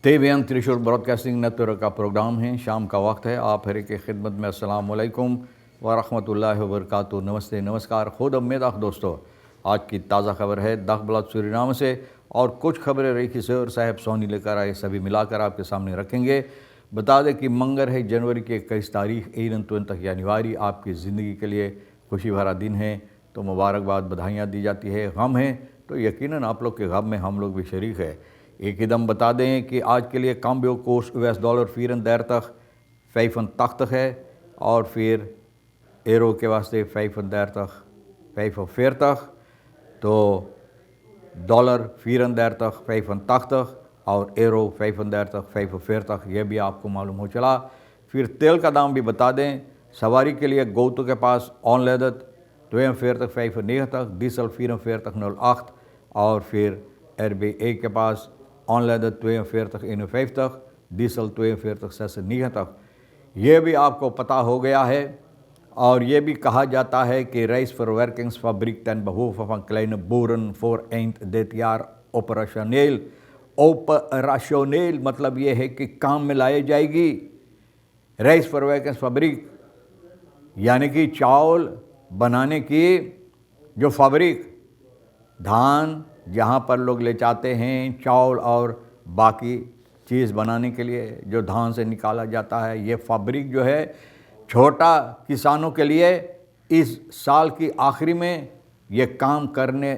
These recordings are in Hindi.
TVN त्रिशूर ब्रॉडकास्टिंग नेटवर्क का प्रोग्राम है। शाम का वक्त है। आप हर की खिदमत में अस्सलाम वालेकुम व रहमतुल्लाहि व बरकातुहू। नमस्ते, नमस्कार, खुद उम्मीद दोस्तों। आज की ताज़ा खबर है दखबलात सूरीनाम से और कुछ खबरें रही और साहब सोनी लेकर आए, सभी मिलाकर आपके सामने रखेंगे। बता दें कि मंगर है जनवरी की 21 तारीख ईद तक यानीवारी आपकी ज़िंदगी के लिए खुशी भरा दिन है, तो मुबारकबाद, बधाइयाँ दी जाती है। गम है तो यकीनन आप लोग के गम में हम लोग भी शरीक है। एक एकदम बता दें कि आज के लिए काम्बियो कोर्स $US फ़ीरन देर तक 5 है और फिर एरो के वास्ते 5 देर तक 5 तक, तो डॉलर फ़ीरन देर तक 5 और एरो 5 देर तक 5 तक, ये भी आपको मालूम हो चला। फिर तेल का दाम भी बता दें। सवारी के लिए गोतु के पास ऑन लेदत 2 तक 5 तक, डीजल 4 तक 08 और फिर RBA के पास ऑन लेदत 2 तक 51 तक, डीजल 2 तक 6 तक। ये भी आपको पता हो गया है। और ये भी कहा जाता है कि rice for workings fabric than behoof van kleine boeren voor eind dit jaar operationeel मतलब ये है कि काम में लाई जाएगी। राइस फॉर वर्किंग्स फैब्रिक यानी कि चावल बनाने की जो फैब्रिक, धान जहाँ पर लोग ले जाते हैं चावल और बाकी चीज़ बनाने के लिए जो धान से निकाला जाता है, ये फैब्रिक जो है छोटा किसानों के लिए इस साल की आखिरी में ये काम करने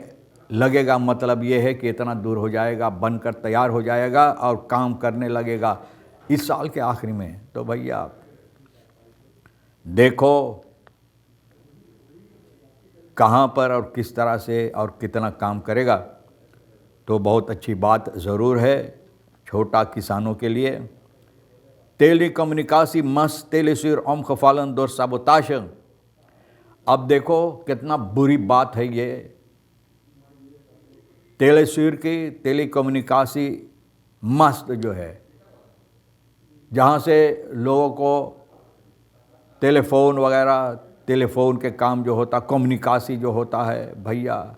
लगेगा। मतलब ये है कि इतना दूर हो जाएगा, बनकर तैयार हो जाएगा और काम करने लगेगा इस साल के आखिरी में। तो भैया देखो कहाँ पर और किस तरह से और कितना काम करेगा, तो बहुत अच्छी बात ज़रूर है छोटा किसानों के लिए। टेलीकम्युनिकासी मस टेलीसुर omgevallen door sabotage। अब देखो कितना बुरी बात है ये। टेलीसुर की टेलीकम्युनिकासी मस्त जो है, जहाँ से लोगों को टेलीफोन वगैरह, टेलीफोन के काम जो होता, कम्युनिकासी जो होता है भैया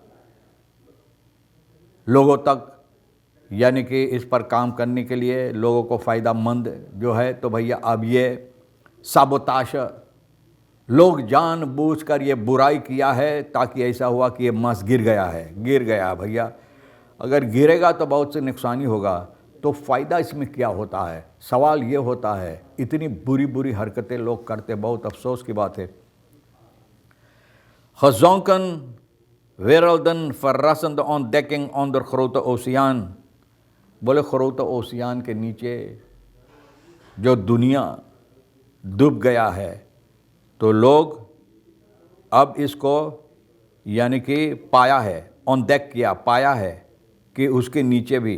लोगों तक, यानी कि इस पर काम करने के लिए लोगों को फ़ायदा मंद जो है, तो भैया अब ये साबोताश लोग जानबूझकर ये बुराई किया है ताकि ऐसा हुआ कि ये मस गिर गया भैया। अगर गिरेगा तो बहुत से नुकसानी होगा, तो फ़ायदा इसमें क्या होता है? सवाल ये होता है। इतनी बुरी बुरी हरकतें लोग करते, बहुत अफसोस की बात है। Gezonken werelden verrassende ontdekking onder grote oceaan। बोले खरोता ओशियान के नीचे जो दुनिया डूब गया है, तो लोग अब इसको यानी कि पाया है, ऑनडेक किया, पाया है कि उसके नीचे भी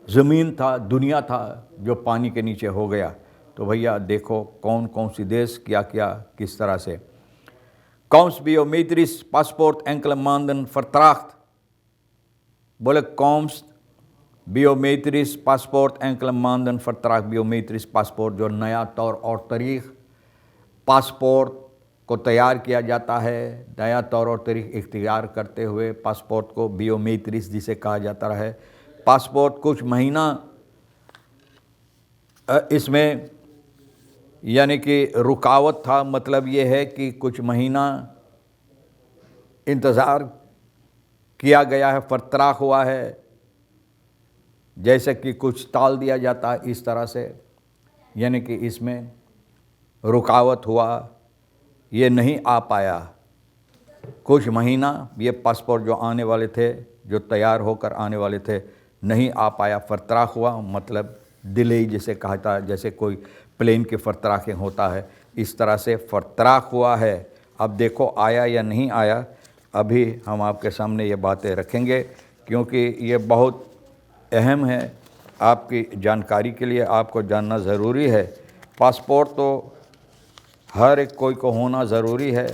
ज़मीन था, दुनिया था जो पानी के नीचे हो गया। तो भैया देखो कौन कौन सी देश क्या क्या किस तरह से। Komst biometrisch paspoort enkele maanden vertraagd। बोले कॉम्स बियोमेट्रिस पासपोर्ट एंकल मानदन फर्तराक बियोमेट्रिस पासपोर्ट जो नया तौर और तरीक़ पासपोर्ट को तैयार किया जाता है, नया तौर और तरीक़ इख्तियार करते हुए पासपोर्ट को बियोमेट्रिस जिसे कहा जाता है, पासपोर्ट कुछ महीना इसमें यानी कि रुकावट था। मतलब ये है कि कुछ महीना इंतज़ार किया गया है, फर्तराक हुआ है, जैसे कि कुछ टाल दिया जाता है इस तरह से, यानी कि इसमें रुकावट हुआ, ये नहीं आ पाया। कुछ महीना ये पासपोर्ट जो आने वाले थे, जो तैयार होकर आने वाले थे, नहीं आ पाया, फर्तराक हुआ। मतलब डिले जिसे कहता है, जैसे कोई प्लेन के फर्तराकें होता है, इस तरह से फर्तराक हुआ है। अब देखो आया या नहीं आया, अभी हम आपके सामने ये बातें रखेंगे क्योंकि ये बहुत अहम है आपकी जानकारी के लिए, आपको जानना ज़रूरी है। पासपोर्ट तो हर एक कोई को होना ज़रूरी है।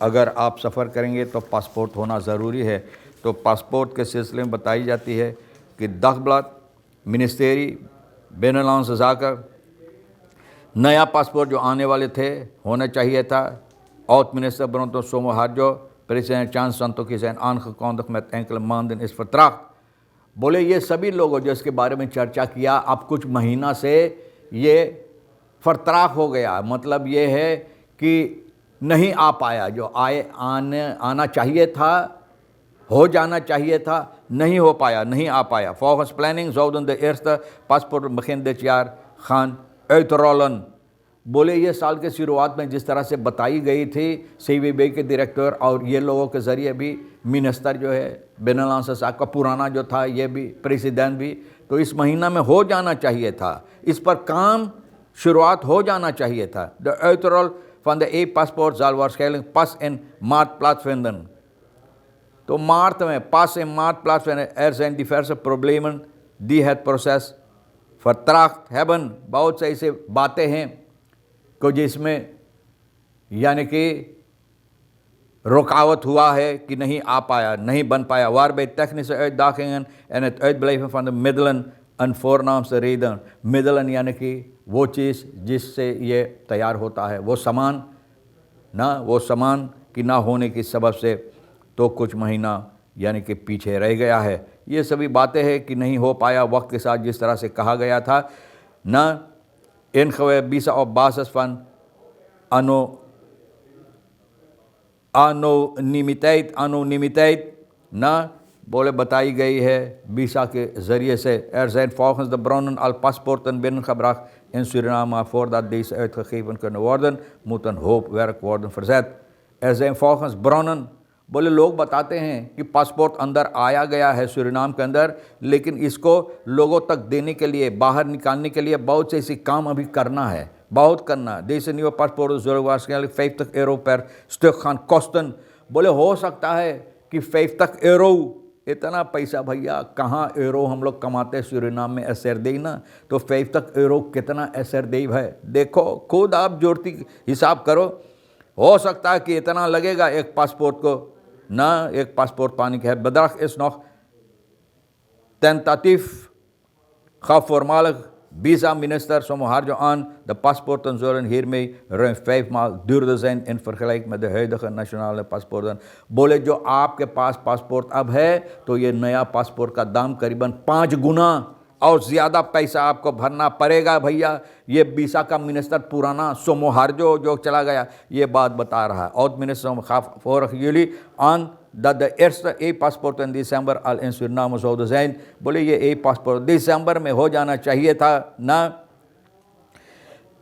अगर आप सफ़र करेंगे तो पासपोर्ट होना ज़रूरी है। तो पासपोर्ट के सिलसिले में बताई जाती है कि दखबलात मिनिस्टेरी बेनलांस जाकर नया पासपोर्ट जो आने वाले थे होना चाहिए था। Oud minister Bronto Somoharjo, president Jan Santoki zijn aangekondigd met enkele maanden is vertraagd बोले ये सभी लोगों जो इसके बारे में चर्चा किया, अब कुछ महीना से ये फरतराक हो गया। मतलब ये है कि नहीं आ पाया, जो आना चाहिए था, हो जाना चाहिए था, नहीं हो पाया, नहीं आ पाया। Volgens planning zouden de eerste paspoort begin dit jaar gaan uitrollen। बोले ये साल के शुरुआत में जिस तरह से बताई गई थी CBB के डायरेक्टर और ये लोगों के ज़रिए भी, मिनिस्टर जो है बेनलान साहब का पुराना जो था, ये भी प्रेसिडेंट भी, तो इस महीना में हो जाना चाहिए था, इस पर काम शुरुआत हो जाना चाहिए था। The uitrol van de e-paspoort zal waarschijnlijk pas in maart plaatsvinden। तो मार्च में, pas in maart plaatsvinden। Er zijn diverse problemen die het proces vertraagd hebben। बहुत से ऐसे बातें हैं को जिसमें यानी कि रुकावट हुआ है कि नहीं आ पाया, नहीं बन पाया। Waarbij technische uitdagingen en het uitblijven van de middelen een voornaamste reden। मिडलन यानी कि वो चीज़ जिससे ये तैयार होता है, वो सामान ना, वो सामान की ना होने की सबब से तो कुछ महीना यानी कि पीछे रह गया है। ये सभी बातें हैं कि नहीं हो पाया वक्त के साथ जिस तरह से कहा गया था ना। इनखवे बीसा और बासस फन anonimiteit ना, बोले बताई गई है बीसा के ज़रिए से। Er zijn volgens de bronnen al paspoorten binnengebracht in Suriname, maar voordat deze uitgegeven kunnen worden, moet een hoop werk worden verzet। Er zijn volgens bronnen, बोले लोग बताते हैं कि पासपोर्ट अंदर आया गया है सूरीनाम के अंदर, लेकिन इसको लोगों तक देने के लिए, बाहर निकालने के लिए बहुत से ऐसे काम अभी करना है, बहुत करना। Deze nieuwe paspoorten zullen waarschijnlijk €50 per stuk gaan kosten। बोले हो सकता है कि €50, इतना पैसा भैया कहाँ यूरो हम लोग कमाते सूरीनाम में एसरदेई ना, तो €50 कितना एसरदेई है, देखो खुद आप जोड़ती हिसाब करो। हो सकता है कि इतना लगेगा एक पासपोर्ट को ना, एक पासपोर्ट पाने के है। Bedrag is nog tentatief, gaf voormalig visa-minister Somoharjo aan, de paspoorten zullen hiermee ruim 5 maal duurder zijn in vergelijking met de huidige nationale paspoorten। बोले जो आपके पास पासपोर्ट अब है तो ये नया पासपोर्ट का दाम करीबन 5 गुना और ज़्यादा पैसा आपको भरना पड़ेगा भैया। ये वीसा का मिनिस्टर पुराना सोमोहार्जो जो चला गया, ये बात बता रहा है। और minister gaf vorig juli aan dat de eerste e-paspoort in december al in Suriname zouden zijn। बोले ये e-paspoort दिसंबर में हो जाना चाहिए था ना,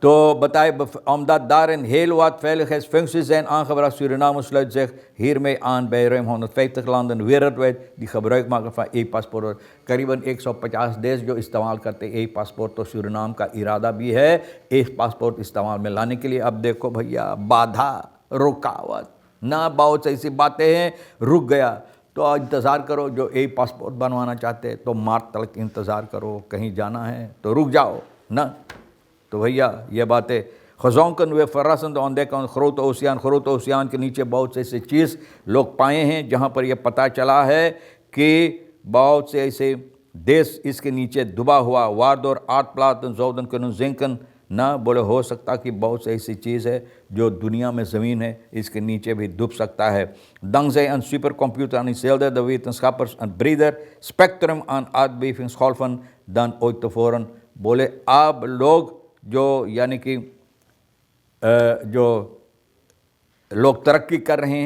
तो बताए omdat daarin heel wat veiligheidsfuncties zijn aangebracht। Suriname sluit zich hiermee aan bij ruim 150 landen wereldwijd die gebruik maken van e-paspoort। करीबन 150 देश जो इस्तेमाल करते e-paspoort, तो सूरीनाम का इरादा भी है e-paspoort इस्तेमाल में लाने के लिए। अब देखो भैया बाधा, रुकावट ना, बहुत ऐसी बातें हैं, रुक गया। तो इंतज़ार करो, जो e-paspoort बनवाना चाहते तो मार्च तक इंतज़ार करो, कहीं जाना है तो रुक जाओ ना। तो भैया ये बातें gezonken वे verrassend ontdekken grote ओशियान के नीचे बहुत से ऐसे चीज़ लोग पाए हैं जहाँ पर यह पता चला है कि बहुत से ऐसे देश इसके नीचे डूबा हुआ। waardoor aardplaten zouden kunnen zinken ना, बोले हो सकता कि बहुत से ऐसी चीज़ है जो दुनिया में ज़मीन है इसके नीचे भी डूब सकता है। Dankzij een supercomputer analyseerde de wetenschappers een breder spectrum aan aardbevingsgolven dan ooit tevoren। बोले अब लोग जो यानी कि जो लोग तरक्की कर रहे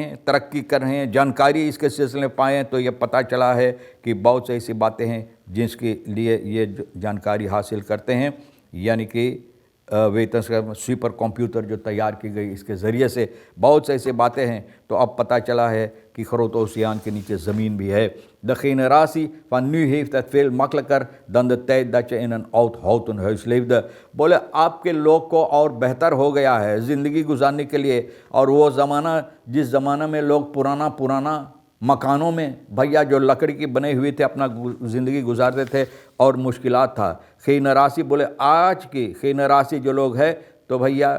हैं, जानकारी इसके सिलसिले में पाएँ तो ये पता चला है कि बहुत सी ऐसी बातें हैं जिसके लिए ये जानकारी हासिल करते हैं। यानी कि वेतन सुपर कंप्यूटर जो तैयार की गई इसके ज़रिए से बहुत से ऐसी बातें हैं। तो अब पता चला है कि grote oceaan के नीचे ज़मीन भी है। De generatie van nu heeft het veel makkelijker dan de tijd dat je in een oud houten huis leefde। बोले आपके लोग को और बेहतर हो गया है ज़िंदगी गुजारने के लिए। और वो ज़माना, जिस ज़माना में लोग पुराना मकानों में भैया जो लकड़ी की बने हुए थे अपना ज़िंदगी गुजारते थे और मुश्किलात था। खीनरासी बोले आज की खीनरासी जो लोग है तो भैया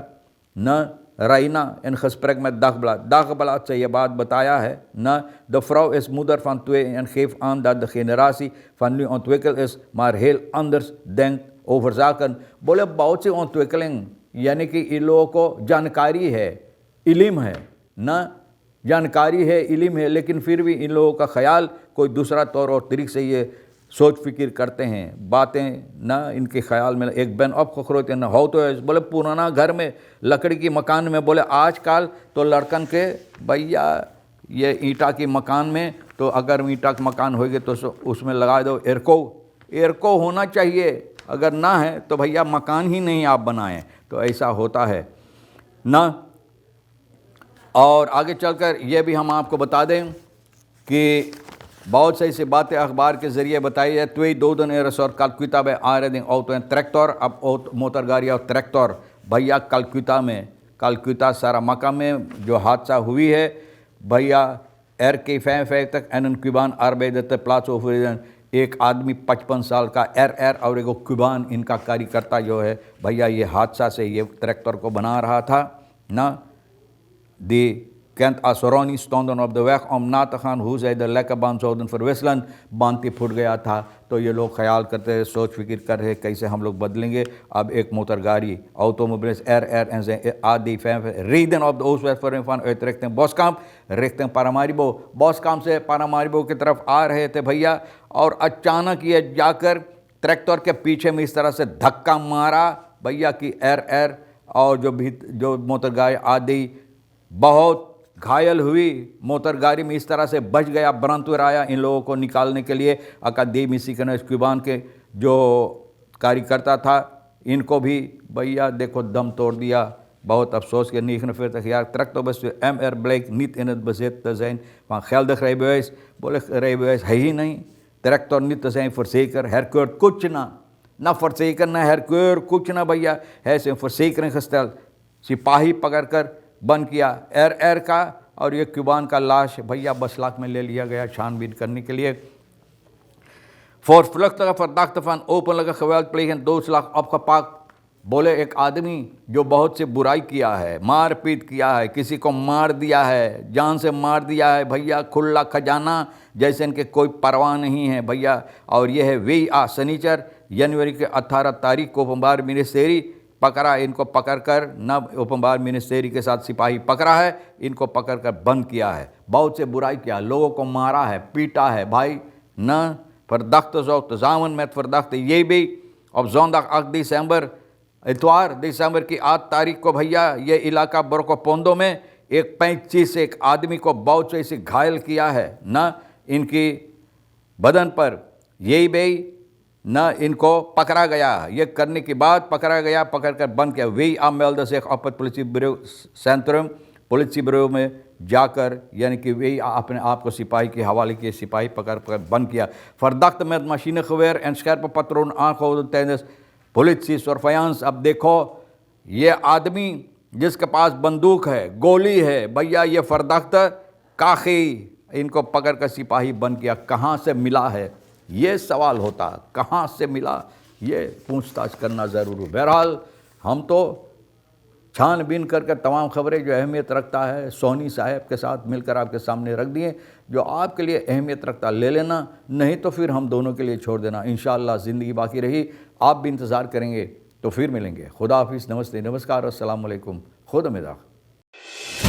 न राइना इन gesprek met Dagblad से ये बात बताया है न। De vrouw is moeder van 2 en geeft aan dat de generatie van nu ontwikkeld is maar heel anders denkt over zaken। बोले बहुत सी ontwikkeling यानी कि इन लोगों को जानकारी है, इल्म है न, जानकारी है, इल्म है, लेकिन फिर भी इन लोगों का ख्याल कोई दूसरा तौर और तरीक़े से ये सोच फिक्र करते हैं, बातें ना इनके ख्याल में। एक बैन अब खखरोते न हो तो है, बोले पुराना घर में लकड़ी की मकान में, बोले आजकल तो लड़कन के भैया ये ईंटा की मकान में, तो अगर ईंटा का मकान होगी तो उसमें लगा दो एयरको होना चाहिए, अगर ना है तो भैया मकान ही नहीं आप बनाएं। तो ऐसा होता है ना। और आगे चलकर ये भी हम आपको बता दें कि बहुत सही से बातें अखबार के ज़रिए बताई है। त्वी दो दिन और कलकत्ता में आ रहे दिन और ट्रैक्टर, अब मोटर गाड़ी और ट्रैक्टर भैया कलकत्ता सारा मका में जो हादसा हुई है भैया एर के फै तक N Cuban arbeidete pliers of एक आदमी 55 साल का एर और एक क्यूबान इनका कार्यकर्ता जो है भैया ये हादसा से ये ट्रैक्टर को बना रहा था ना। दी Kent als Ronnie stonden op de weg om na te gaan hoe zij de lekke band zouden verwisselen, बांध ही फूट गया था। तो ये लोग ख्याल करते सोच फिक्र कर रहे कैसे हम लोग बदलेंगे। अब एक मोटर गाड़ी automobiles en zijn AD5 reden op de oostwestvoering van uit richting Boskamp richting Paramaribo। बॉसकाम से पारामारिबो की तरफ आ रहे थे भैया, और अचानक ये जाकर ट्रैक्टर के पीछे में इस तरह से धक्का मारा भैया की एर और जो मोटर गाड़ी आदि बहुत घायल हुई। मोटर गाड़ी में इस तरह से बच गया। ब्रांतुर आया इन लोगों को निकालने के लिए। अकादेमी सिकन क्यूबान के जो कार्यकर्ता था इनको भी भैया देखो दम तोड़ दिया। बहुत अफसोस के 49 jaar trekt op is MR bleek niet in het bezit te zijn van geldig rijbewijs। बोले rijbewijs है ही नहीं, tractor niet te zijn verzekerd, herkeurd कुछ ना verzekerd ना herkeurd कुछ ना भैया है से verzekering gesteld। सिपाही पकड़कर बंद किया एर का, और ये क्यूबान का लाश भैया बसलाक में ले लिया गया छानबीन करने के लिए। voortvluchtige verdachte van openlijke geweld plegen doodslag opgepakt। बोले एक आदमी जो बहुत से बुराई किया है, मारपीट किया है, किसी को मार दिया है, जान से मार दिया है भैया, खुला खजाना जैसे इनके कोई परवाह नहीं है भैया। और ये है वे शनिचर जनवरी के 18 तारीख को उपमबार मिनिस्टेरी पकड़ा। इनको पकड़कर न उपमबार मिनिस्टेरी के साथ सिपाही पकड़ा है, इनको पकड़कर बंद किया है। बहुत से बुराई किया, लोगों को मारा है, पीटा है भाई न। verdachte zou tezamen met verdachte JB op zondag 8 december इतवार दिसंबर की 8 तारीख को भैया ये इलाका बरकोपोंदो में एक 35 से एक आदमी को बहुत से इसे घायल किया है न। इनकी बदन पर यही भाई न इनको पकड़ा गया। ये करने के बाद पकड़ा गया, पकड़कर बंद किया। वे आमेल्ड से अपर पुलिस ब्यूरो सेंट्रम पुलिस ब्यूरो में जाकर यानी कि वे अपने आप को सिपाही के हवाले किए, सिपाही पकड़ बंद किया। verdachte met machinegeweer en scherpe patroon aangehouden tijdens police सरफयांस। अब देखो ये आदमी जिसके पास बंदूक है, गोली है भैया, ये फरदख्त काखी इनको पकड़ कर सिपाही बन किया। कहाँ से मिला है ये सवाल होता, कहाँ से मिला ये पूछताछ करना ज़रूर। बहरहाल हम तो छानबीन करके तमाम खबरें जो अहमियत रखता है सोनी साहब के साथ मिलकर आपके सामने रख दिए। जो आपके लिए अहमियत रखता ले लेना, नहीं तो फिर हम दोनों के लिए छोड़ देना। इंशाअल्लाह ज़िंदगी बाकी रही, आप भी इंतज़ार करेंगे तो फिर मिलेंगे। खुदा हाफिज़, नमस्ते, नमस्कार, अस्सलाम वालेकुम, खुदा मिज़ाक।